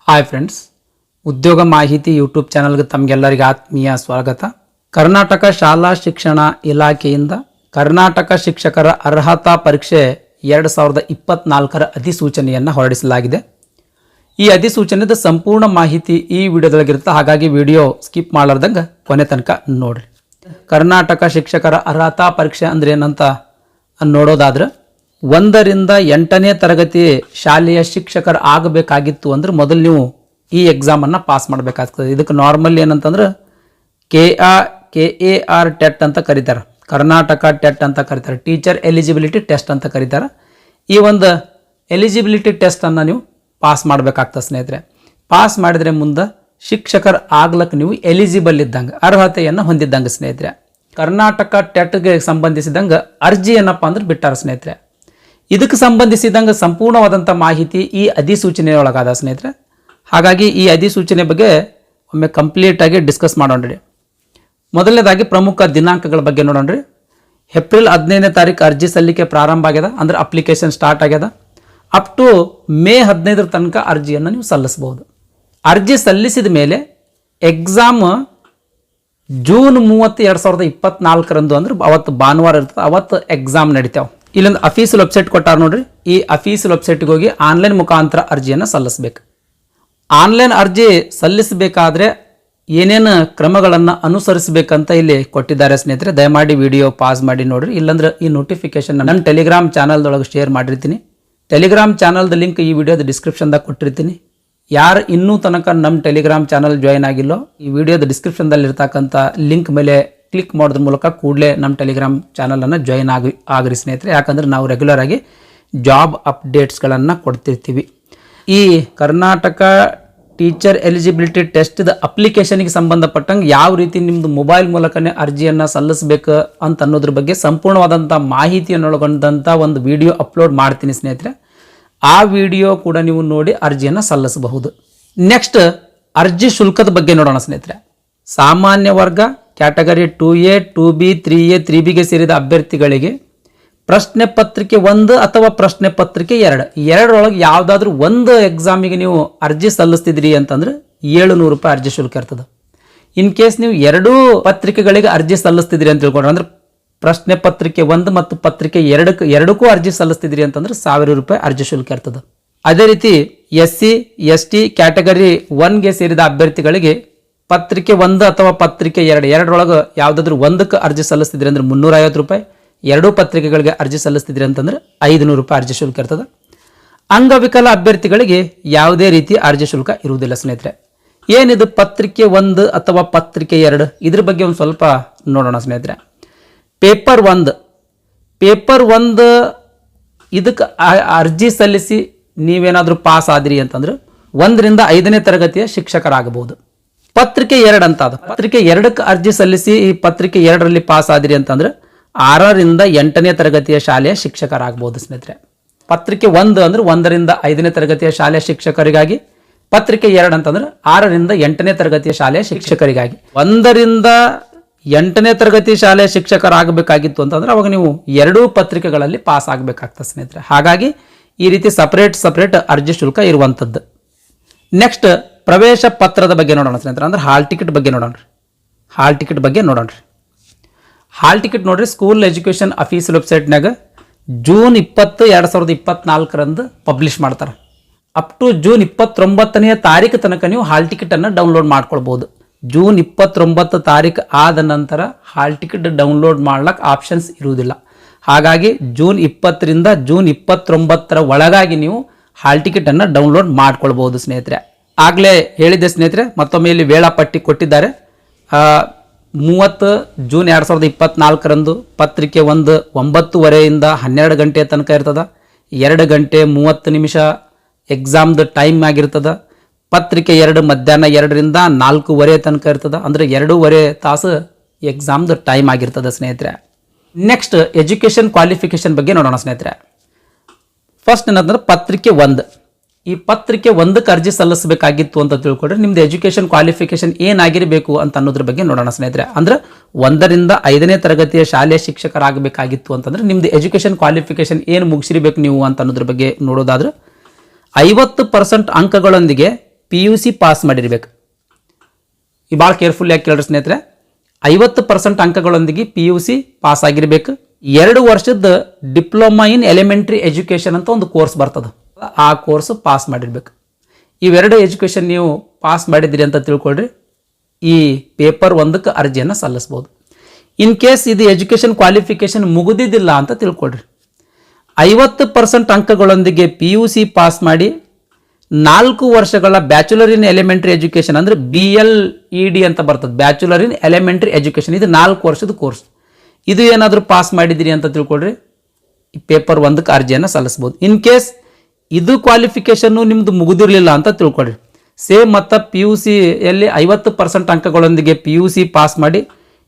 Hi friends, ಉದ್ಯೋಗ ಮಾಹಿತಿ YouTube ಚಾನಲ್ಗೆ ತಮಗೆಲ್ಲರಿಗೆ ಆತ್ಮೀಯ ಸ್ವಾಗತ. ಕರ್ನಾಟಕ ಶಾಲಾ ಶಿಕ್ಷಣ ಇಲಾಖೆಯಿಂದ ಕರ್ನಾಟಕ ಶಿಕ್ಷಕರ ಅರ್ಹತಾ ಪರೀಕ್ಷೆ 2024ರ ಅಧಿಸೂಚನೆಯನ್ನು ಹೊರಡಿಸಲಾಗಿದೆ. ಈ ಅಧಿಸೂಚನೆದ ಸಂಪೂರ್ಣ ಮಾಹಿತಿ ಈ ವಿಡಿಯೋದೊಳಗಿರುತ್ತೆ. ಹಾಗಾಗಿ ವಿಡಿಯೋ ಸ್ಕಿಪ್ ಮಾಡಲಾರ್ದಂಗೆ ಕೊನೆ ತನಕ ನೋಡ್ರಿ. ಕರ್ನಾಟಕ ಶಿಕ್ಷಕರ ಅರ್ಹತಾ ಪರೀಕ್ಷೆ ಅಂದ್ರೆ ಏನಂತ ನೋಡೋದಾದ್ರೆ, 1ರಿಂದ 8ನೇ ತರಗತಿ ಶಾಲೆಯ ಶಿಕ್ಷಕರು ಆಗಬೇಕಾಗಿತ್ತು ಅಂದ್ರೆ ಮೊದಲು ನೀವು ಈ ಎಕ್ಸಾಮನ್ನು ಪಾಸ್ ಮಾಡಬೇಕಾಗ್ತದೆ. ಇದಕ್ಕೆ ನಾರ್ಮಲ್ ಏನಂತಂದ್ರೆ KAR ಟೆಟ್ ಅಂತ ಕರೀತಾರೆ, ಕರ್ನಾಟಕ ಟೆಟ್ ಅಂತ ಕರೀತಾರೆ, ಟೀಚರ್ ಎಲಿಜಿಬಿಲಿಟಿ ಟೆಸ್ಟ್ ಅಂತ ಕರೀತಾರೆ. ಈ ಒಂದು ಎಲಿಜಿಬಿಲಿಟಿ ಟೆಸ್ಟನ್ನು ನೀವು ಪಾಸ್ ಮಾಡಬೇಕಾಗ್ತದೆ ಸ್ನೇಹಿತರೆ. ಪಾಸ್ ಮಾಡಿದರೆ ಮುಂದೆ ಶಿಕ್ಷಕರು ಆಗ್ಲಕ್ಕೆ ನೀವು ಎಲಿಜಿಬಲ್ ಇದ್ದಂಗೆ, ಅರ್ಹತೆಯನ್ನು ಹೊಂದಿದ್ದಂಗೆ ಸ್ನೇಹಿತರೆ. ಕರ್ನಾಟಕ ಟೆಟ್ಗೆ ಸಂಬಂಧಿಸಿದಂಗೆ ಅರ್ಜಿ ಏನಪ್ಪ ಅಂದ್ರೆ ಬಿಟ್ಟಾರ ಸ್ನೇಹಿತರೆ. ಇದಕ್ಕೆ ಸಂಬಂಧಿಸಿದಂಗೆ ಸಂಪೂರ್ಣವಾದಂಥ ಮಾಹಿತಿ ಈ ಅಧಿಸೂಚನೆಯೊಳಗಾದ ಸ್ನೇಹಿತರೆ. ಹಾಗಾಗಿ ಈ ಅಧಿಸೂಚನೆ ಬಗ್ಗೆ ಒಮ್ಮೆ ಕಂಪ್ಲೀಟಾಗಿ ಡಿಸ್ಕಸ್ ಮಾಡೋಣ್ರಿ. ಮೊದಲನೇದಾಗಿ ಪ್ರಮುಖ ದಿನಾಂಕಗಳ ಬಗ್ಗೆ ನೋಡೋಣ್ರಿ. ಏಪ್ರಿಲ್ 15ನೇ ತಾರೀಕು ಅರ್ಜಿ ಸಲ್ಲಿಕೆ ಪ್ರಾರಂಭ ಆಗ್ಯದ, ಅಂದ್ರೆ ಅಪ್ಲಿಕೇಶನ್ ಸ್ಟಾರ್ಟ್ ಆಗ್ಯದ. ಅಪ್ ಟು ಮೇ 15ರ ತನಕ ಅರ್ಜಿಯನ್ನು ನೀವು ಸಲ್ಲಿಸಬಹುದು. ಅರ್ಜಿ ಸಲ್ಲಿಸಿದ ಮೇಲೆ ಎಕ್ಸಾಮ್ ಜೂನ್ 30, 2024ರಂದು ಅಂದ್ರೆ ಅವತ್ತು ಭಾನುವಾರ ಇರ್ತದೆ, ಅವತ್ತು ಎಕ್ಸಾಮ್ ನಡೀತಾವೆ. ಇಲ್ಲೊಂದು ಅಫೀಸಿಯಲ್ ವೆಬ್ಸೈಟ್ ಕೊಟ್ಟಾರ ನೋಡ್ರಿ. ಈ ಅಫೀಸಿಯಲ್ ವೆಬ್ಸೈಟ್ಗೆ ಹೋಗಿ ಆನ್ಲೈನ್ ಮುಖಾಂತರ ಅರ್ಜಿಯನ್ನು ಸಲ್ಲಿಸಬೇಕು. ಆನ್ಲೈನ್ ಅರ್ಜಿ ಸಲ್ಲಿಸಬೇಕಾದ್ರೆ ಏನೇನು ಕ್ರಮಗಳನ್ನು ಅನುಸರಿಸಬೇಕಂತ ಇಲ್ಲಿ ಕೊಟ್ಟಿದ್ದಾರೆ ಸ್ನೇಹಿತರೆ. ದಯಮಾಡಿ ವಿಡಿಯೋ ಪಾಸ್ ಮಾಡಿ ನೋಡ್ರಿ, ಇಲ್ಲಾಂದ್ರೆ ಈ ನೋಟಿಫಿಕೇಶನ್ ನನ್ನ ಟೆಲಿಗ್ರಾಮ್ ಚಾನಲ್ದೊಳಗೆ ಶೇರ್ ಮಾಡಿರ್ತೀನಿ. ಟೆಲಿಗ್ರಾಮ್ ಚಾನಲ್ದ ಲಿಂಕ್ ಈ ವಿಡಿಯೋದ ಡಿಸ್ಕ್ರಿಪ್ಷನ್ದಾಗ ಕೊಟ್ಟಿರ್ತೀನಿ. ಯಾರು ಇನ್ನೂ ತನಕ ನಮ್ಮ ಟೆಲಿಗ್ರಾಮ್ ಚಾನಲ್ ಜಾಯ್ನ್ ಆಗಿಲ್ಲೋ, ಈ ವಿಡಿಯೋದ ಡಿಸ್ಕ್ರಿಪ್ಷನ್ದಲ್ಲಿ ಇರ್ತಕ್ಕಂಥ ಲಿಂಕ್ ಮೇಲೆ ಕ್ಲಿಕ್ ಮಾಡೋದ್ರ ಮೂಲಕ ಕೂಡಲೇ ನಮ್ಮ ಟೆಲಿಗ್ರಾಮ್ ಚಾನಲನ್ನು ಜಾಯ್ನ್ ಆಗಿರಿ ಸ್ನೇಹಿತರೆ. ಯಾಕಂದರೆ ನಾವು ರೆಗ್ಯುಲರ್ ಆಗಿ ಜಾಬ್ ಅಪ್ಡೇಟ್ಸ್ಗಳನ್ನು ಕೊಡ್ತಿರ್ತೀವಿ. ಈ ಕರ್ನಾಟಕ ಟೀಚರ್ ಎಲಿಜಿಬಿಲಿಟಿ ಟೆಸ್ಟ್ದ ಅಪ್ಲಿಕೇಶನ್ಗೆ ಸಂಬಂಧಪಟ್ಟಂಗೆ ಯಾವ ರೀತಿ ನಿಮ್ಮದು ಮೊಬೈಲ್ ಮೂಲಕನೇ ಅರ್ಜಿಯನ್ನು ಸಲ್ಲಿಸಬೇಕು ಅಂತ ಅನ್ನೋದ್ರ ಬಗ್ಗೆ ಸಂಪೂರ್ಣವಾದಂಥ ಮಾಹಿತಿಯನ್ನು ಒಳಗೊಂಡಂಥ ಒಂದು ವಿಡಿಯೋ ಅಪ್ಲೋಡ್ ಮಾಡ್ತೀನಿ ಸ್ನೇಹಿತರೆ. ಆ ವಿಡಿಯೋ ಕೂಡ ನೀವು ನೋಡಿ ಅರ್ಜಿಯನ್ನು ಸಲ್ಲಿಸಬಹುದು. ನೆಕ್ಸ್ಟ್ ಅರ್ಜಿ ಶುಲ್ಕದ ಬಗ್ಗೆ ನೋಡೋಣ ಸ್ನೇಹಿತರೆ. ಸಾಮಾನ್ಯ ವರ್ಗ ಕ್ಯಾಟಗರಿ 2A, 2B, 3A, 3Bಗೆ ಸೇರಿದ ಅಭ್ಯರ್ಥಿಗಳಿಗೆ ಪ್ರಶ್ನೆ ಪತ್ರಿಕೆ 1 ಅಥವಾ ಪ್ರಶ್ನೆ ಪತ್ರಿಕೆ 2 ಎರಡರೊಳಗೆ ಯಾವುದಾದ್ರೂ ಒಂದು ಎಕ್ಸಾಮಿಗೆ ನೀವು ಅರ್ಜಿ ಸಲ್ಲಿಸ್ತಿದ್ರಿ ಅಂತಂದ್ರೆ 700 ರೂಪಾಯಿ ಅರ್ಜಿ ಶುಲ್ಕ ಇರ್ತದೆ. ಇನ್ ಕೇಸ್ ನೀವು ಎರಡೂ ಪತ್ರಿಕೆಗಳಿಗೆ ಅರ್ಜಿ ಸಲ್ಲಿಸ್ತಿದ್ರಿ ಅಂತ ತಿಳ್ಕೊಂಡ್ರೆ, ಅಂದ್ರೆ ಪ್ರಶ್ನೆ ಪತ್ರಿಕೆ 1 ಮತ್ತು ಪತ್ರಿಕೆ 2ಕ್ಕೂ ಅರ್ಜಿ ಸಲ್ಲಿಸ್ತಿದ್ರಿ ಅಂತಂದ್ರೆ 1000 ರೂಪಾಯಿ ಅರ್ಜಿ ಶುಲ್ಕ ಇರ್ತದೆ. ಅದೇ ರೀತಿ SC, ST ಕ್ಯಾಟಗರಿ 1ಗೆ ಸೇರಿದ ಅಭ್ಯರ್ಥಿಗಳಿಗೆ ಪತ್ರಿಕೆ 1 ಅಥವಾ ಪತ್ರಿಕೆ 2 ಎರಡರೊಳಗೆ ಯಾವುದಾದ್ರೂ ಒಂದಕ್ಕೆ ಅರ್ಜಿ ಸಲ್ಲಿಸ್ತಿದ್ರಿ ಅಂದ್ರೆ 350 ರೂಪಾಯಿ, ಎರಡೂ ಪತ್ರಿಕೆಗಳಿಗೆ ಅರ್ಜಿ ಸಲ್ಲಿಸ್ತಿದ್ರಿ ಅಂತಂದ್ರೆ 500 ರೂಪಾಯಿ ಅರ್ಜಿ ಶುಲ್ಕ ಇರ್ತದೆ. ಅಂಗವಿಕಲ ಅಭ್ಯರ್ಥಿಗಳಿಗೆ ಯಾವುದೇ ರೀತಿ ಅರ್ಜಿ ಶುಲ್ಕ ಇರುವುದಿಲ್ಲ ಸ್ನೇಹಿತರೆ. ಏನಿದು ಪತ್ರಿಕೆ 1 ಅಥವಾ ಪತ್ರಿಕೆ 2 ಇದ್ರ ಬಗ್ಗೆ ಒಂದು ಸ್ವಲ್ಪ ನೋಡೋಣ ಸ್ನೇಹಿತರೆ. ಪೇಪರ್ 1 ಇದಕ್ಕೆ ಅರ್ಜಿ ಸಲ್ಲಿಸಿ ನೀವೇನಾದರೂ ಪಾಸ್ ಆದ್ರಿ ಅಂತಂದ್ರೆ 1ರಿಂದ 5ನೇ ತರಗತಿಯ ಶಿಕ್ಷಕರಾಗಬಹುದು. ಪತ್ರಿಕೆ 2 ಅಂತ ಅದು. ಪತ್ರಿಕೆ 2ಕ್ಕೆ ಅರ್ಜಿ ಸಲ್ಲಿಸಿ ಈ ಪತ್ರಿಕೆ 2ರಲ್ಲಿ ಪಾಸ್ ಆದ್ರಿ ಅಂತಂದ್ರೆ 6ರಿಂದ 8ನೇ ತರಗತಿಯ ಶಾಲೆಯ ಶಿಕ್ಷಕರಾಗಬಹುದು ಸ್ನೇಹಿತರೆ. ಪತ್ರಿಕೆ 1 ಅಂದ್ರೆ 1ರಿಂದ 5ನೇ ತರಗತಿಯ ಶಾಲೆಯ ಶಿಕ್ಷಕರಿಗಾಗಿ, ಪತ್ರಿಕೆ 2 ಅಂತಂದ್ರೆ 6ರಿಂದ 8ನೇ ತರಗತಿಯ ಶಾಲೆಯ ಶಿಕ್ಷಕರಿಗಾಗಿ. 1ರಿಂದ 8ನೇ ತರಗತಿ ಶಾಲೆಯ ಶಿಕ್ಷಕರಾಗಬೇಕಾಗಿತ್ತು ಅಂತಂದ್ರೆ ಅವಾಗ ನೀವು ಎರಡೂ ಪತ್ರಿಕೆಗಳಲ್ಲಿ ಪಾಸ್ ಆಗಬೇಕಾಗ್ತದೆ ಸ್ನೇಹಿತರೆ. ಹಾಗಾಗಿ ಈ ರೀತಿ ಸಪರೇಟ್ ಅರ್ಜಿ ಶುಲ್ಕ ಇರುವಂಥದ್ದು. ನೆಕ್ಸ್ಟ್ ಪ್ರವೇಶ ಪತ್ರದ ಬಗ್ಗೆ ನೋಡೋಣ ಸ್ನೇಹಿತರೆ. ಅಂದ್ರೆ ಹಾಲ್ ಟಿಕೆಟ್ ಬಗ್ಗೆ ನೋಡೋಣ. ಹಾಲ್ ಟಿಕೆಟ್ ನೋಡ್ರಿ, ಸ್ಕೂಲ್ ಎಜುಕೇಷನ್ ಅಫೀಸಿಯಲ್ ವೆಬ್ಸೈಟ್ನಾಗ ಜೂನ್ 20, 2024ರಂದು ಪಬ್ಲಿಷ್ ಮಾಡ್ತಾರೆ. ಅಪ್ ಟು ಜೂನ್ 29ನೇ ತಾರೀಕು ತನಕ ನೀವು ಹಾಲ್ ಟಿಕೆಟನ್ನು ಡೌನ್ಲೋಡ್ ಮಾಡ್ಕೊಳ್ಬೋದು. ಜೂನ್ 29 ತಾರೀಕು ಆದ ನಂತರ ಹಾಲ್ ಟಿಕೆಟ್ ಡೌನ್ಲೋಡ್ ಮಾಡ್ಲಿಕ್ಕೆ ಆಪ್ಷನ್ಸ್ ಇರುವುದಿಲ್ಲ. ಹಾಗಾಗಿ ಜೂನ್ 20ರಿಂದ ಜೂನ್ 29ರ ಒಳಗಾಗಿ ನೀವು ಹಾಲ್ ಟಿಕೆಟನ್ನು ಡೌನ್ಲೋಡ್ ಮಾಡ್ಕೊಳ್ಬೋದು ಸ್ನೇಹಿತರೆ. ಆಗಲೇ ಹೇಳಿದ್ದೆ ಸ್ನೇಹಿತರೆ, ಮತ್ತೊಮ್ಮೆ ಇಲ್ಲಿ ವೇಳಾಪಟ್ಟಿ ಕೊಟ್ಟಿದ್ದಾರೆ. 30 ಜೂನ್ 2024ರಂದು ಪತ್ರಿಕೆ 1 9:30ಯಿಂದ 12 ಗಂಟೆ ತನಕ ಇರ್ತದೆ. 2 ಗಂಟೆ 30 ನಿಮಿಷ ಎಕ್ಸಾಮ್ದು ಟೈಮ್ ಆಗಿರ್ತದೆ. ಪತ್ರಿಕೆ 2 ಮಧ್ಯಾಹ್ನ 2ರಿಂದ 4:30 ತನಕ ಇರ್ತದೆ. ಅಂದರೆ 2.5 ತಾಸು ಎಕ್ಸಾಮ್ದು ಟೈಮ್ ಆಗಿರ್ತದೆ ಸ್ನೇಹಿತರೆ. ನೆಕ್ಸ್ಟ್ ಎಜುಕೇಷನ್ ಕ್ವಾಲಿಫಿಕೇಶನ್ ಬಗ್ಗೆ ನೋಡೋಣ ಸ್ನೇಹಿತರೆ. ಫಸ್ಟ್ ಏನಂತಂದ್ರೆ ಪತ್ರಿಕೆ 1. ಈ ಪತ್ರಿಕೆ 1ಕ್ಕೆ ಅರ್ಜಿ ಸಲ್ಲಿಸಬೇಕಾಗಿತ್ತು ಅಂತ ತಿಳ್ಕೊಂಡ್ರೆ ನಿಮ್ದು ಎಜುಕೇಷನ್ ಕ್ವಾಲಿಫಿಕೇಶನ್ ಏನಾಗಿರಬೇಕು ಅಂತ ಅನ್ನೋದ್ರ ಬಗ್ಗೆ ನೋಡೋಣ ಸ್ನೇಹಿತರೆ. ಅಂದ್ರೆ 1ರಿಂದ 5ನೇ ತರಗತಿಯ ಶಾಲೆಯ ಶಿಕ್ಷಕರಾಗಬೇಕಾಗಿತ್ತು ಅಂತಂದ್ರೆ ನಿಮ್ದು ಎಜುಕೇಷನ್ ಕ್ವಾಲಿಫಿಕೇಶನ್ ಏನು ಮುಗಿಸಿರ್ಬೇಕು ನೀವು ಅಂತ ಅನ್ನೋದ್ರ ಬಗ್ಗೆ ನೋಡೋದಾದ್ರೆ 50% ಅಂಕಗಳೊಂದಿಗೆ PUC ಪಾಸ್ ಮಾಡಿರ್ಬೇಕು. ಈ ಭಾಳ ಕೇರ್ಫುಲ್ ಆಗಿ ಕೇಳ್ರಿ ಸ್ನೇಹಿತರೆ. 50% ಅಂಕಗಳೊಂದಿಗೆ PUC ಪಾಸ್ ಆಗಿರ್ಬೇಕು. 2 ವರ್ಷದ ಡಿಪ್ಲೊಮಾ ಇನ್ ಎಲಿಮೆಂಟ್ರಿ ಎಜುಕೇಷನ್ ಅಂತ ಒಂದು ಕೋರ್ಸ್ ಬರ್ತದೆ, ಆ ಕೋರ್ಸ್ ಪಾಸ್ ಮಾಡಿರ್ಬೇಕು. ಇವೆರಡು ಎಜುಕೇಷನ್ ನೀವು ಪಾಸ್ ಮಾಡಿದ್ರಿ ಅಂತ ತಿಳ್ಕೊಳ್ರಿ, ಈ ಪೇಪರ್ 1ಕ್ಕೆ ಅರ್ಜಿಯನ್ನು ಸಲ್ಲಿಸ್ಬೋದು. ಇನ್ ಕೇಸ್ ಇದು ಎಜುಕೇಷನ್ ಕ್ವಾಲಿಫಿಕೇಷನ್ ಮುಗಿದಿದ್ದಿಲ್ಲ ಅಂತ ತಿಳ್ಕೊಳ್ರಿ, 50% ಅಂಕಗಳೊಂದಿಗೆ PUC ಪಾಸ್ ಮಾಡಿ 4 ವರ್ಷಗಳ ಬ್ಯಾಚುಲರ್ ಇನ್ ಎಲಿಮೆಂಟ್ರಿ ಎಜುಕೇಷನ್ ಅಂದರೆ BLED ಅಂತ ಬರ್ತದೆ, ಬ್ಯಾಚುಲರ್ ಇನ್ ಎಲಿಮೆಂಟ್ರಿ ಎಜುಕೇಷನ್. ಇದು 4 ವರ್ಷದ ಕೋರ್ಸ್. ಇದು ಏನಾದರೂ ಪಾಸ್ ಮಾಡಿದಿರಿ ಅಂತ ತಿಳ್ಕೊಳ್ರಿ, ಈ ಪೇಪರ್ 1ಕ್ಕೆ ಅರ್ಜಿಯನ್ನು ಸಲ್ಲಿಸ್ಬೋದು. ಇನ್ ಕೇಸ್ ಇದು ಕ್ವಾಲಿಫಿಕೇಷನ್ನು ನಿಮ್ಮದು ಮುಗಿದಿರಲಿಲ್ಲ ಅಂತ ತಿಳ್ಕೊಳ್ರಿ, ಸೇಮ್ ಮತ್ತು PUCಯಲ್ಲಿ 50% ಅಂಕಗಳೊಂದಿಗೆ PUC ಪಾಸ್ ಮಾಡಿ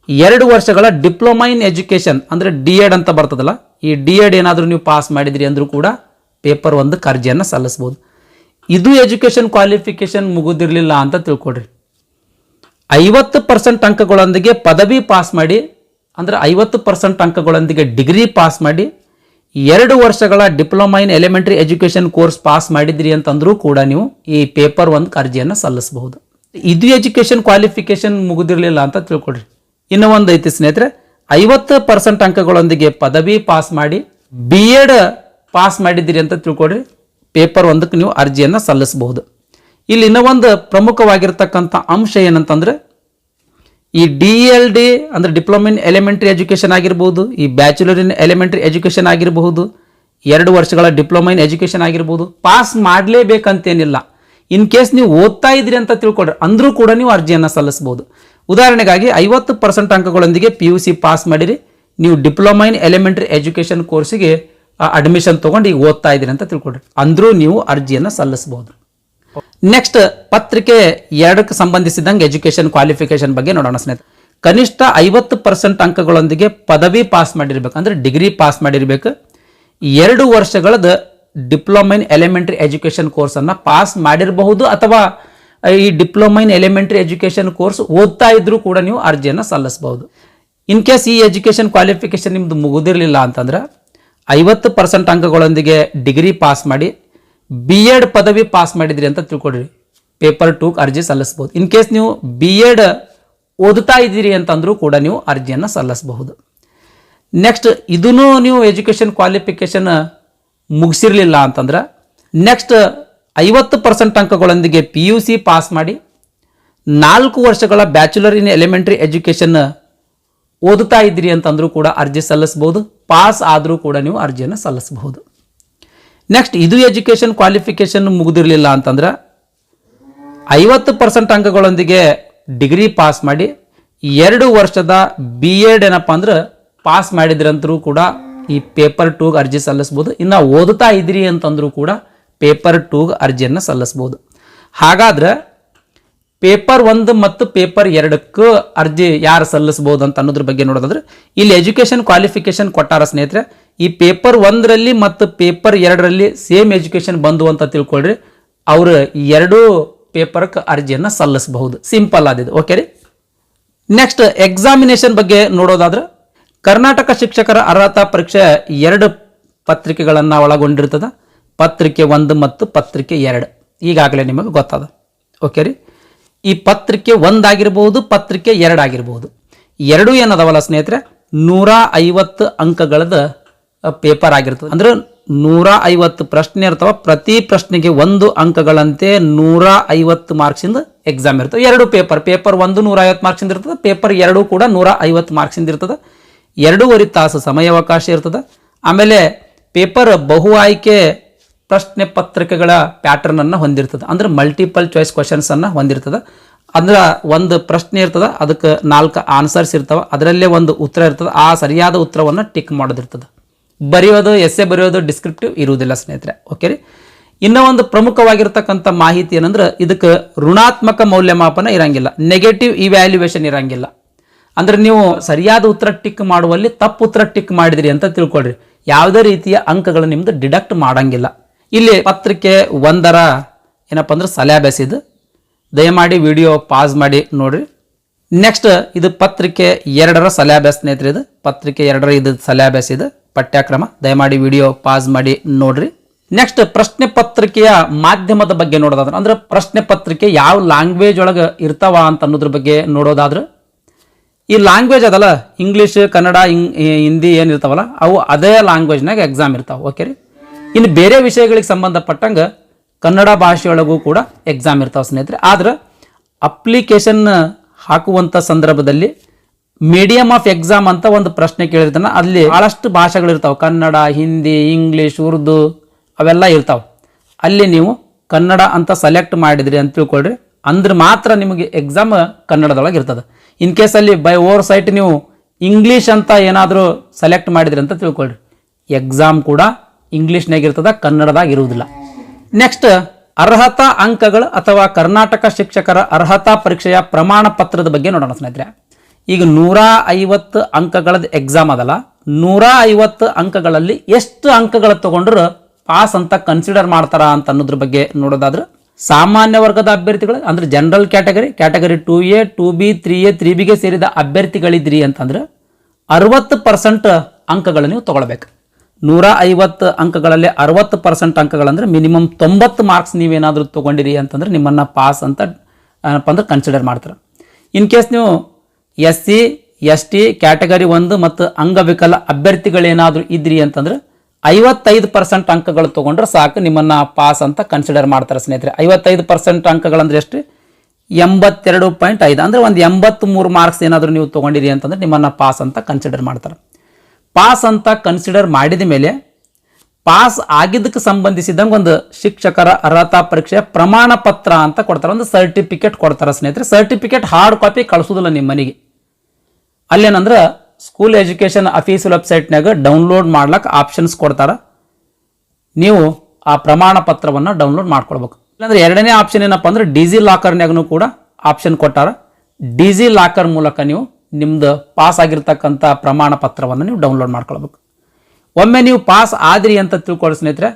2 ವರ್ಷಗಳ ಡಿಪ್ಲೊಮಾ ಇನ್ ಎಜುಕೇಷನ್ ಅಂದರೆ D.Ed ಅಂತ ಬರ್ತದಲ್ಲ, ಈ D.Ed ಏನಾದರೂ ನೀವು ಪಾಸ್ ಮಾಡಿದ್ರಿ ಅಂದರೂ ಕೂಡ ಪೇಪರ್ 1ಕ್ಕೆ ಅರ್ಜಿಯನ್ನು ಸಲ್ಲಿಸ್ಬೋದು. ಇದು ಎಜುಕೇಷನ್ ಕ್ವಾಲಿಫಿಕೇಷನ್ ಮುಗಿದಿರಲಿಲ್ಲ ಅಂತ ತಿಳ್ಕೊಳ್ರಿ, 50% ಅಂಕಗಳೊಂದಿಗೆ ಪದವಿ ಪಾಸ್ ಮಾಡಿ ಅಂದರೆ 50% ಅಂಕಗಳೊಂದಿಗೆ ಡಿಗ್ರಿ ಪಾಸ್ ಮಾಡಿ 2 ವರ್ಷಗಳ diploma in elementary education course pass ಮಾಡಿದ್ರಿ ಅಂತಂದ್ರೂ ಕೂಡ ನೀವು ಈ ಪೇಪರ್ 1ಕ್ಕೆ ಅರ್ಜಿಯನ್ನು ಸಲ್ಲಿಸಬಹುದು. ಇದು ಎಜುಕೇಷನ್ ಕ್ವಾಲಿಫಿಕೇಷನ್ ಮುಗಿದಿರಲಿಲ್ಲ ಅಂತ ತಿಳ್ಕೊಳ್ರಿ. ಇನ್ನು ಒಂದು ಐತಿ ಸ್ನೇಹಿತರೆ, 50% ಅಂಕಗಳೊಂದಿಗೆ ಪದವಿ ಪಾಸ್ ಮಾಡಿ B.Ed ಪಾಸ್ ಮಾಡಿದ್ದೀರಿ ಅಂತ ತಿಳ್ಕೊಳ್ರಿ, ಪೇಪರ್ 1ಕ್ಕೆ ನೀವು ಅರ್ಜಿಯನ್ನು ಸಲ್ಲಿಸಬಹುದು. ಇಲ್ಲಿ ಇನ್ನೂ ಒಂದು ಪ್ರಮುಖವಾಗಿರ್ತಕ್ಕಂಥ ಅಂಶ ಏನಂತಂದ್ರೆ, ಈ DLD ಅಂದರೆ ಡಿಪ್ಲೊಮಾ ಇನ್ ಎಲಿಮೆಂಟ್ರಿ ಎಜುಕೇಷನ್ ಆಗಿರ್ಬೋದು, ಈ ಬ್ಯಾಚುಲರ್ ಇನ್ ಎಲಿಮೆಂಟ್ರಿ ಎಜುಕೇಷನ್ ಆಗಿರಬಹುದು, 2 ವರ್ಷಗಳ ಡಿಪ್ಲೊಮಾ ಇನ್ ಎಜುಕೇಷನ್ ಆಗಿರ್ಬೋದು, ಪಾಸ್ ಮಾಡಲೇಬೇಕಂತೇನಿಲ್ಲ. ಇನ್ ಕೇಸ್ ನೀವು ಓದ್ತಾ ಇದ್ರಿ ಅಂತ ತಿಳ್ಕೊಡ್ರಿ ಅಂದರೂ ಕೂಡ ನೀವು ಅರ್ಜಿಯನ್ನು ಸಲ್ಲಿಸಬಹುದು. ಉದಾಹರಣೆಗಾಗಿ 50% ಅಂಕಗಳೊಂದಿಗೆ PUC ಪಾಸ್ ಮಾಡಿರಿ, ನೀವು ಡಿಪ್ಲೊಮಾ ಇನ್ ಎಲಿಮೆಂಟ್ರಿ ಎಜುಕೇಷನ್ ಕೋರ್ಸಿಗೆ ಅಡ್ಮಿಷನ್ ತೊಗೊಂಡು ಈಗ ಓದ್ತಾ ಇದ್ದೀರಿ ಅಂತ ತಿಳ್ಕೊಡ್ರಿ, ಅಂದರೂ ನೀವು ಅರ್ಜಿಯನ್ನು ಸಲ್ಲಿಸಬಹುದು. ನೆಕ್ಸ್ಟ್ ಪತ್ರಿಕೆ 2ಕ್ಕೆ ಸಂಬಂಧಿಸಿದಂಗೆ ಎಜುಕೇಷನ್ ಕ್ವಾಲಿಫಿಕೇಷನ್ ಬಗ್ಗೆ ನೋಡೋಣ ಸ್ನೇಹಿತರೆ. ಕನಿಷ್ಠ 50% ಅಂಕಗಳೊಂದಿಗೆ ಪದವಿ ಪಾಸ್ ಮಾಡಿರ್ಬೇಕು ಅಂದರೆ ಡಿಗ್ರಿ ಪಾಸ್ ಮಾಡಿರ್ಬೇಕು. 2 ವರ್ಷಗಳದ ಡಿಪ್ಲೊಮಾ ಇನ್ ಎಲಿಮೆಂಟ್ರಿ ಎಜುಕೇಷನ್ ಕೋರ್ಸನ್ನು ಪಾಸ್ ಮಾಡಿರಬಹುದು, ಅಥವಾ ಈ diploma in elementary education course ಓದ್ತಾ ಇದ್ರೂ ಕೂಡ ನೀವು ಅರ್ಜಿಯನ್ನು ಸಲ್ಲಿಸಬಹುದು. ಇನ್ ಕೇಸ್ ಈ ಎಜುಕೇಷನ್ ಕ್ವಾಲಿಫಿಕೇಷನ್ ನಿಮ್ದು ಮುಗಿದಿರಲಿಲ್ಲ ಅಂತಂದ್ರೆ 50% ಅಂಕಗಳೊಂದಿಗೆ ಡಿಗ್ರಿ ಪಾಸ್ ಮಾಡಿ B.Ed ಪದವಿ ಪಾಸ್ ಮಾಡಿದ್ರಿ ಅಂತ ತಿಳ್ಕೊಡ್ರಿ, ಪೇಪರ್ 2ಕ್ಕೆ ಅರ್ಜಿ ಸಲ್ಲಿಸಬಹುದು. ಇನ್ ಕೇಸ್ ನೀವು B.Ed ಓದುತ್ತಾ ಇದ್ದೀರಿ ಅಂತಂದ್ರೂ ಕೂಡ ನೀವು ಅರ್ಜಿಯನ್ನು ಸಲ್ಲಿಸಬಹುದು. ನೆಕ್ಸ್ಟ್ ಇದನ್ನು ನೀವು ಎಜುಕೇಷನ್ ಕ್ವಾಲಿಫಿಕೇಷನ್ ಮುಗಿಸಿರ್ಲಿಲ್ಲ ಅಂತಂದ್ರೆ ನೆಕ್ಸ್ಟ್ 50% ಅಂಕಗಳೊಂದಿಗೆ PUC ಪಾಸ್ ಮಾಡಿ 4 ವರ್ಷಗಳ ಬ್ಯಾಚುಲರ್ ಇನ್ ಎಲಿಮೆಂಟ್ರಿ ಎಜುಕೇಷನ್ ಓದುತ್ತಾ ಇದ್ದೀರಿ ಅಂತಂದ್ರೂ ಕೂಡ ಅರ್ಜಿ ಸಲ್ಲಿಸಬಹುದು. ಪಾಸ್ ಆದರೂ ಕೂಡ ನೀವು ಅರ್ಜಿಯನ್ನು ಸಲ್ಲಿಸಬಹುದು. ನೆಕ್ಸ್ಟ್ ಇದು ಎಜುಕೇಷನ್ ಕ್ವಾಲಿಫಿಕೇಷನ್ ಮುಗಿದಿರಲಿಲ್ಲ ಅಂತಂದ್ರೆ 50% ಅಂಕಗಳೊಂದಿಗೆ ಡಿಗ್ರಿ ಪಾಸ್ ಮಾಡಿ 2 ವರ್ಷದ B.Ed ಏನಪ್ಪ ಅಂದ್ರೆ ಪಾಸ್ ಮಾಡಿದ್ರಂತರೂ ಕೂಡ ಈ ಪೇಪರ್ 2ಗೆ ಅರ್ಜಿ ಸಲ್ಲಿಸಬಹುದು. ಇನ್ನು ಓದುತ್ತಾ ಇದ್ದೀರಿ ಅಂತಂದ್ರೂ ಕೂಡ ಪೇಪರ್ 2ಗೆ ಅರ್ಜಿಯನ್ನು ಸಲ್ಲಿಸಬಹುದು. ಹಾಗಾದ್ರೆ ಪೇಪರ್ 1 ಮತ್ತು ಪೇಪರ್ 2ಕ್ಕೂ ಅರ್ಜಿ ಯಾರು ಸಲ್ಲಿಸಬಹುದು ಅಂತ ಅನ್ನೋದ್ರ ಬಗ್ಗೆ ನೋಡೋದಾದ್ರೆ, ಇಲ್ಲಿ ಎಜುಕೇಷನ್ ಕ್ವಾಲಿಫಿಕೇಷನ್ ಕೊಟ್ಟಾರ ಸ್ನೇಹಿತರೆ. ಈ ಪೇಪರ್ 1ರಲ್ಲಿ ಮತ್ತು ಪೇಪರ್ 2ರಲ್ಲಿ ಸೇಮ್ ಎಜುಕೇಷನ್ ಬಂದು ಅಂತ ತಿಳ್ಕೊಳ್ರಿ, ಅವರು 2 ಪೇಪರ್ಗೆ ಅರ್ಜಿಯನ್ನು ಸಲ್ಲಿಸಬಹುದು. ಸಿಂಪಲ್ ಆದಿದ್ದು. ಓಕೆ ರೀ. ನೆಕ್ಸ್ಟ್ ಎಕ್ಸಾಮಿನೇಷನ್ ಬಗ್ಗೆ ನೋಡೋದಾದ್ರೆ, ಕರ್ನಾಟಕ ಶಿಕ್ಷಕರ ಅರ್ಹತಾ ಪರೀಕ್ಷೆ 2 ಪತ್ರಿಕೆಗಳನ್ನು ಒಳಗೊಂಡಿರ್ತದೆ. ಪತ್ರಿಕೆ 1 ಮತ್ತು ಪತ್ರಿಕೆ 2 ಈಗಾಗಲೇ ನಿಮಗೆ ಗೊತ್ತದ. ಓಕೆ ರೀ. ಈ ಪತ್ರಿಕೆ 1 ಆಗಿರಬಹುದು, ಪತ್ರಿಕೆ 2 ಆಗಿರಬಹುದು. 2 ಏನದವಲ್ಲ ಸ್ನೇಹಿತರೆ 150 ಅಂಕಗಳದ ಪೇಪರ್ ಆಗಿರ್ತದೆ. ಅಂದ್ರೆ 150 ಪ್ರಶ್ನೆ ಇರ್ತಾವ, ಪ್ರತಿ ಪ್ರಶ್ನೆಗೆ 1 ಅಂಕಗಳಂತೆ 150 ಮಾರ್ಕ್ಸಿಂದ ಎಕ್ಸಾಮ್ ಇರ್ತದೆ. 2 ಪೇಪರ್ 1 150 ಮಾರ್ಕ್ಸಿಂದ ಇರ್ತದೆ, ಪೇಪರ್ 2 ಕೂಡ 150 ಮಾರ್ಕ್ಸಿಂದ ಇರ್ತದೆ. 2.5 ತಾಸು ಸಮಯಾವಕಾಶ ಇರ್ತದೆ. ಆಮೇಲೆ ಪೇಪರ್ ಬಹು ಆಯ್ಕೆ ಪ್ರಶ್ನೆ ಪತ್ರಿಕೆಗಳ ಪ್ಯಾಟರ್ನ್ ಅನ್ನು ಹೊಂದಿರ್ತದೆ, ಅಂದ್ರೆ ಮಲ್ಟಿಪಲ್ ಚಾಯ್ಸ್ ಕ್ವಶನ್ಸ್ ಅನ್ನು ಹೊಂದಿರ್ತದೆ. ಅಂದ್ರೆ ಒಂದು ಪ್ರಶ್ನೆ ಇರ್ತದೆ, ಅದಕ್ಕೆ 4 ಆನ್ಸರ್ಸ್ ಇರ್ತವೆ, ಅದರಲ್ಲೇ ಒಂದು ಉತ್ತರ ಇರ್ತದೆ. ಆ ಸರಿಯಾದ ಉತ್ತರವನ್ನು ಟಿಕ್ ಮಾಡೋದಿರ್ತದೆ. ಬರೆಯೋದು ಎಸ್ಸೆ ಬರೆಯೋದು ಡಿಸ್ಕ್ರಿಪ್ಟಿವ್ ಇರುವುದಿಲ್ಲ ಸ್ನೇಹಿತರೆ. ಓಕೆ ರೀ. ಇನ್ನೂ ಒಂದು ಪ್ರಮುಖವಾಗಿರ್ತಕ್ಕಂಥ ಮಾಹಿತಿ ಏನಂದ್ರೆ, ಇದಕ್ಕೆ ಋಣಾತ್ಮಕ ಮೌಲ್ಯಮಾಪನ ಇರಂಗಿಲ್ಲ, ನೆಗೆಟಿವ್ ಇವ್ಯಾಲ್ಯೂಯೇಷನ್ ಇರಂಗಿಲ್ಲ. ಅಂದ್ರೆ ನೀವು ಸರಿಯಾದ ಉತ್ತರ ಟಿಕ್ ಮಾಡುವಲ್ಲಿ ತಪ್ಪು ಉತ್ತರ ಟಿಕ್ ಮಾಡಿದ್ರಿ ಅಂತ ತಿಳ್ಕೊಳ್ರಿ, ಯಾವುದೇ ರೀತಿಯ ಅಂಕಗಳು ನಿಮ್ದು ಡಿಡಕ್ಟ್ ಮಾಡಂಗಿಲ್ಲ. ಇಲ್ಲಿ ಪತ್ರಿಕೆ 1ರ ಏನಪ್ಪ ಅಂದ್ರೆ ಸಲ್ಯಾಬಸ್ ಇದು, ದಯಮಾಡಿ ವಿಡಿಯೋ ಪಾಸ್ ಮಾಡಿ ನೋಡ್ರಿ. ನೆಕ್ಸ್ಟ್ ಇದು ಪತ್ರಿಕೆ 2ರ ಸಲ್ಯಾಬಸ್ ಸ್ನೇಹಿತರೆ. ಇದು ಪತ್ರಿಕೆ 2ರ ಇದು ಸಲ್ಯಾಬಸ್ ಇದು ಪಠ್ಯಕ್ರಮ. ದಯಮಾಡಿ ವಿಡಿಯೋ ಪಾಸ್ ಮಾಡಿ ನೋಡ್ರಿ. ನೆಕ್ಸ್ಟ್ ಪ್ರಶ್ನೆ ಪತ್ರಿಕೆಯ ಮಾಧ್ಯಮದ ಬಗ್ಗೆ ನೋಡೋದಾದ್ರೆ ಅಂದ್ರೆ ಪ್ರಶ್ನೆ ಪತ್ರಿಕೆ ಯಾವ ಲ್ಯಾಂಗ್ವೇಜ್ ಒಳಗೆ ಇರ್ತಾವ ಅಂತ ಅನ್ನೋದ್ರ ಬಗ್ಗೆ ನೋಡೋದಾದ್ರೆ ಈ ಲ್ಯಾಂಗ್ವೇಜ್ ಅದಲ್ಲ ಇಂಗ್ಲೀಷ್ ಕನ್ನಡ ಹಿಂದಿ ಏನಿರ್ತಾವಲ್ಲ ಅವು ಅದೇ ಲ್ಯಾಂಗ್ವೇಜ್ನಾಗ ಎಕ್ಸಾಮ್ ಇರ್ತಾವೆ. ಓಕೆ ರೀ. ಇನ್ನು ಬೇರೆ ವಿಷಯಗಳಿಗೆ ಸಂಬಂಧಪಟ್ಟಂಗೆ ಕನ್ನಡ ಭಾಷೆಯೊಳಗೂ ಕೂಡ ಎಕ್ಸಾಮ್ ಇರ್ತಾವೆ ಸ್ನೇಹಿತರೆ. ಆದ್ರೆ ಅಪ್ಲಿಕೇಶನ್ ಹಾಕುವಂಥ ಸಂದರ್ಭದಲ್ಲಿ ಮೀಡಿಯಮ್ ಆಫ್ ಎಕ್ಸಾಮ್ ಅಂತ ಒಂದು ಪ್ರಶ್ನೆ ಕೇಳಿರ್ತಾನೆ. ಅಲ್ಲಿ ಭಾಳಷ್ಟು ಭಾಷೆಗಳಿರ್ತಾವೆ, ಕನ್ನಡ, ಹಿಂದಿ, ಇಂಗ್ಲೀಷ್, ಉರ್ದು ಅವೆಲ್ಲ ಇರ್ತಾವೆ. ಅಲ್ಲಿ ನೀವು ಕನ್ನಡ ಅಂತ ಸೆಲೆಕ್ಟ್ ಮಾಡಿದ್ರಿ ಅಂತ ತಿಳ್ಕೊಳ್ರಿ, ಅಂದ್ರೆ ಮಾತ್ರ ನಿಮಗೆ ಎಕ್ಸಾಮ್ ಕನ್ನಡದೊಳಗೆ ಇರ್ತದೆ. ಇನ್ ಕೇಸ್ ಅಲ್ಲಿ ಬೈ ಓವರ್ ಸೈಟ್ ನೀವು ಇಂಗ್ಲೀಷ್ ಅಂತ ಏನಾದರೂ ಸೆಲೆಕ್ಟ್ ಮಾಡಿದ್ರಿ ಅಂತ ತಿಳ್ಕೊಳ್ರಿ, ಎಕ್ಸಾಮ್ ಕೂಡ ಇಂಗ್ಲೀಷ್ನಾಗ ಇರ್ತದೆ, ಕನ್ನಡದಾಗ ಇರುವುದಿಲ್ಲ. ನೆಕ್ಸ್ಟ್ ಅರ್ಹತಾ ಅಂಕಗಳು ಅಥವಾ ಕರ್ನಾಟಕ ಶಿಕ್ಷಕರ ಅರ್ಹತಾ ಪರೀಕ್ಷೆಯ ಪ್ರಮಾಣ ಪತ್ರದ ಬಗ್ಗೆ ನೋಡೋಣ ಸ್ನೇಹಿತರೆ. ಈಗ 150 ಅಂಕಗಳದ್ದು ಎಕ್ಸಾಮ್ ಅದಲ್ಲ, 150 ಅಂಕಗಳಲ್ಲಿ ಎಷ್ಟು ಅಂಕಗಳು ತಗೊಂಡ್ರು ಪಾಸ್ ಅಂತ ಕನ್ಸಿಡರ್ ಮಾಡ್ತಾರ ಅಂತ ಅನ್ನೋದ್ರ ಬಗ್ಗೆ ನೋಡೋದಾದ್ರೆ ಸಾಮಾನ್ಯ ವರ್ಗದ ಅಭ್ಯರ್ಥಿಗಳು ಅಂದ್ರೆ general category 2A 2B 3A 3Bಗೆ ಸೇರಿದ ಅಭ್ಯರ್ಥಿಗಳಿದ್ರಿ ಅಂತಂದ್ರೆ 60% ಅಂಕಗಳು ನೀವು ತಗೊಳ್ಬೇಕು. 150 ಅಂಕಗಳಲ್ಲಿ 60% ಅಂಕಗಳಂದ್ರೆ ಮಿನಿಮಮ್ 90 ಮಾರ್ಕ್ಸ್ ನೀವೇನಾದರೂ ತಗೊಂಡಿರಿ ಅಂತಂದ್ರೆ ನಿಮ್ಮನ್ನ ಪಾಸ್ ಅಂತ ಅಂದ್ರೆ ಕನ್ಸಿಡರ್ ಮಾಡ್ತಾರೆ. ಇನ್ ಕೇಸ್ ನೀವು SC ST ಕ್ಯಾಟಗರಿ 1 ಮತ್ತು ಅಂಗವಿಕಲ ಅಭ್ಯರ್ಥಿಗಳೇನಾದರೂ ಇದ್ರಿ ಅಂತಂದ್ರೆ 55% ಅಂಕಗಳು ತಗೊಂಡ್ರೆ ಸಾಕು, ನಿಮ್ಮನ್ನ ಪಾಸ್ ಅಂತ ಕನ್ಸಿಡರ್ ಮಾಡ್ತಾರೆ ಸ್ನೇಹಿತರೆ. 55% ಅಂಕಗಳಂದ್ರೆ ಎಷ್ಟು? 82.5 ಅಂದ್ರೆ ಒಂದು 83 ಮಾರ್ಕ್ಸ್ ಏನಾದರೂ ನೀವು ತಗೊಂಡಿರಿ ಅಂತಂದ್ರೆ ನಿಮ್ಮನ್ನ ಪಾಸ್ ಅಂತ ಕನ್ಸಿಡರ್ ಮಾಡ್ತಾರೆ. ಪಾಸ್ ಅಂತ ಕನ್ಸಿಡರ್ ಮಾಡಿದ ಮೇಲೆ ಪಾಸ್ ಆಗಿದ್ದಕ್ಕೆ ಸಂಬಂಧಿಸಿದಂಗೆ ಒಂದು ಶಿಕ್ಷಕರ ಅರ್ಹತಾ ಪರೀಕ್ಷೆಯ ಪ್ರಮಾಣ ಪತ್ರ ಅಂತ ಕೊಡ್ತಾರೆ, ಒಂದು ಸರ್ಟಿಫಿಕೇಟ್ ಕೊಡ್ತಾರೆ ಸ್ನೇಹಿತರೆ. ಸರ್ಟಿಫಿಕೇಟ್ ಹಾರ್ಡ್ ಕಾಪಿ ಕಳಿಸೋದಿಲ್ಲ ನಿಮ್ಮ ಮನೆಗೆ. ಅಲ್ಲೇನಂದ್ರೆ ಸ್ಕೂಲ್ ಎಜುಕೇಷನ್ ಅಫೀಸಿಯಲ್ ವೆಬ್ಸೈಟ್ನಾಗ ಡೌನ್ಲೋಡ್ ಮಾಡ್ಲಿಕ್ಕೆ ಆಪ್ಷನ್ಸ್ ಕೊಡ್ತಾರೆ. ನೀವು ಆ ಪ್ರಮಾಣ ಪತ್ರವನ್ನು ಡೌನ್ಲೋಡ್ ಮಾಡ್ಕೊಳ್ಬೇಕು. ಇಲ್ಲಾಂದ್ರೆ ಎರಡನೇ ಆಪ್ಷನ್ ಏನಪ್ಪ ಅಂದ್ರೆ ಡಿಜಿ ಲಾಕರ್ನಾಗೂ ಕೂಡ ಆಪ್ಷನ್ ಕೊಟ್ಟಾರ. ಡಿಜಿ ಲಾಕರ್ ಮೂಲಕ ನೀವು ನಿಮ್ದು ಪಾಸ್ ಆಗಿರ್ತಕ್ಕಂಥ ಪ್ರಮಾಣ ಪತ್ರವನ್ನು ನೀವು ಡೌನ್ಲೋಡ್ ಮಾಡ್ಕೊಳ್ಬೇಕು. ಒಮ್ಮೆ ನೀವು ಪಾಸ್ ಆದ್ರಿ ಅಂತ ತಿಳ್ಕೊಳ್ಳಿ ಸ್ನೇಹಿತರೆ,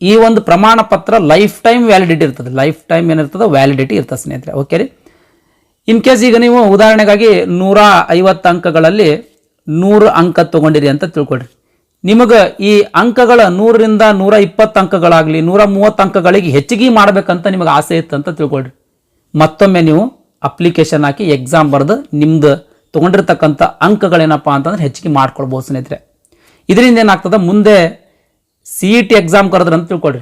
ಈ ಒಂದು ಪ್ರಮಾಣ ಪತ್ರ ಲೈಫ್ ಟೈಮ್ ವ್ಯಾಲಿಡಿಟಿ ಇರ್ತದೆ. ಲೈಫ್ ಟೈಮ್ ಏನಿರ್ತದೆ ವ್ಯಾಲಿಡಿಟಿ ಇರ್ತದೆ ಸ್ನೇಹಿತರೆ. ಓಕೆ ರೀ. ಇನ್ ಕೇಸ್ ಈಗ ನೀವು ಉದಾಹರಣೆಗಾಗಿ 150 ಅಂಕಗಳಲ್ಲಿ 100 ಅಂಕ ತಗೊಂಡಿರಿ ಅಂತ ತಿಳ್ಕೊಳ್ರಿ, ನಿಮಗೆ ಈ ಅಂಕಗಳ 100ರಿಂದ 120 ಅಂಕಗಳಾಗಲಿ 130 ಅಂಕಗಳಿಗೆ ಹೆಚ್ಚಿಗೆ ಮಾಡಬೇಕಂತ ನಿಮಗೆ ಆಸೆ ಇತ್ತು ಅಂತ ತಿಳ್ಕೊಳ್ರಿ, ಮತ್ತೊಮ್ಮೆ ನೀವು ಅಪ್ಲಿಕೇಶನ್ ಹಾಕಿ ಎಕ್ಸಾಮ್ ಬರೆದು ನಿಮ್ದು ತೊಗೊಂಡಿರ್ತಕ್ಕಂಥ ಅಂಕಗಳೇನಪ್ಪ ಅಂತಂದ್ರೆ ಹೆಚ್ಚಿಗೆ ಮಾಡ್ಕೊಳ್ಬೋದು ಸ್ನೇಹಿತರೆ. ಇದರಿಂದ ಏನಾಗ್ತದೆ, ಮುಂದೆ CET ಎಕ್ಸಾಮ್ ಕರೆದ್ರು ಅಂತ ತಿಳ್ಕೊಳ್ರಿ,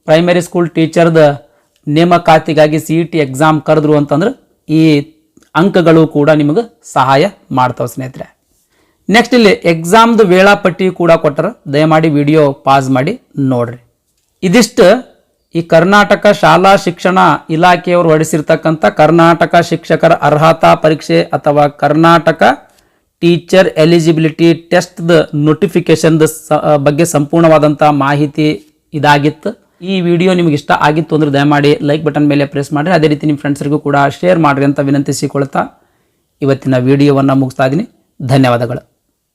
ಪ್ರೈಮರಿ ಸ್ಕೂಲ್ ಟೀಚರ್ದ ನೇಮಕಾತಿಗಾಗಿ CET ಎಕ್ಸಾಮ್ ಕರೆದ್ರು ಅಂತಂದ್ರೆ ಈ ಅಂಕಗಳು ಕೂಡ ನಿಮಗೆ ಸಹಾಯ ಮಾಡ್ತಾವೆ ಸ್ನೇಹಿತರೆ. ನೆಕ್ಸ್ಟ್ ಇಲ್ಲಿ ಎಕ್ಸಾಮ್ದು ವೇಳಾಪಟ್ಟಿ ಕೂಡ ಕೊಟ್ಟರೆ ದಯಮಾಡಿ ವಿಡಿಯೋ ಪಾಸ್ ಮಾಡಿ ನೋಡ್ರಿ. ಇದಿಷ್ಟು ಈ ಕರ್ನಾಟಕ ಶಾಲಾ ಶಿಕ್ಷಣ ಇಲಾಖೆಯವರು ಹೊರಡಿಸಿರ್ತಕ್ಕಂಥ ಕರ್ನಾಟಕ ಶಿಕ್ಷಕರ ಅರ್ಹತಾ ಪರೀಕ್ಷೆ ಅಥವಾ ಕರ್ನಾಟಕ ಟೀಚರ್ ಎಲಿಜಿಬಿಲಿಟಿ ಟೆಸ್ಟ್ದ ನೋಟಿಫಿಕೇಶನ್ದ ಬಗ್ಗೆ ಸಂಪೂರ್ಣವಾದಂಥ ಮಾಹಿತಿ ಇದಾಗಿತ್ತು. ಈ ವಿಡಿಯೋ ನಿಮಗೆ ಇಷ್ಟ ಆಗಿತ್ತು ಅಂದ್ರೆ ದಯಮಾಡಿ ಲೈಕ್ ಬಟನ್ ಮೇಲೆ ಪ್ರೆಸ್ ಮಾಡಿರಿ. ಅದೇ ರೀತಿ ನಿಮ್ಮ ಫ್ರೆಂಡ್ಸ್ರಿಗೂ ಕೂಡ ಶೇರ್ ಮಾಡಿರಿ ಅಂತ ವಿನಂತಿಸಿಕೊಳ್ತಾ ಇವತ್ತಿನ ವಿಡಿಯೋವನ್ನು ಮುಗಿಸ್ತಾ ಇದ್ದೀನಿ. ಧನ್ಯವಾದಗಳು.